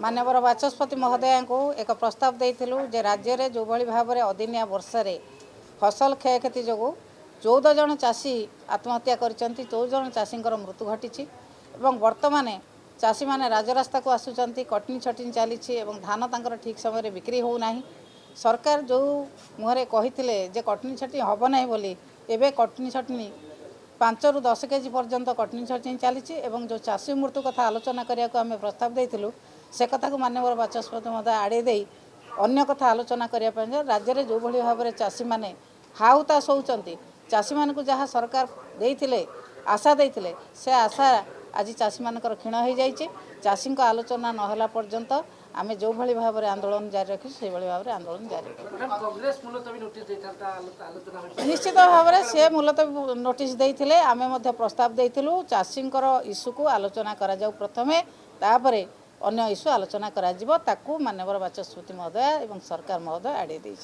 माननीय बाचस्पति महोदय को एक प्रस्ताव देइथिलु जे राज्य में जो भली भाव में अदिनिया वर्षा फसल क्षयक्षति जो 14 जन चाषी आत्महत्या करछंती 14 जन चाषींकर मृत्यु घटी वर्तमान चाषी मैंने राजरास्ता को आसुचंती कटनी छटनी चली धान तांकर ठीक समय बिक्री होना सरकार जो मुहरे कही जे कटनी छटनी हम ना बोली एवं कटनी छटनी 5 ରୁ 10 केजी पर्यंत कटनी छटनी चली जो चाषी मृत्यु कथा आलोचना करने को आम प्रस्ताव देइथिलु से कथा को माननीय बाचस्पति महोदय आड़े दे अन्य कथा आलोचना करने राज्य में जो भली भाव में चाषी मैंने हाउतास होउचंती चाषी मान को जहाँ सरकार देइथिले आशा देइथिले से आशा आज चाषी मानकर क्षीण हो जाइए चाषी आलोचना नहला पर्यंत आम जो भली भाव में आंदोलन जारी रखी से भाव में आंदोलन जारी निश्चित भाव में सी मुलतवी नोटिस देते आम प्रस्ताव देइथिलु चाषी इश्यू को आलोचना करा जाऊ प्रथमे तापर अन्य इश्यू आलोचना करा ताकू माननीय बाचस्पति महोदय एवं सरकार महोदय आड़े देइछे।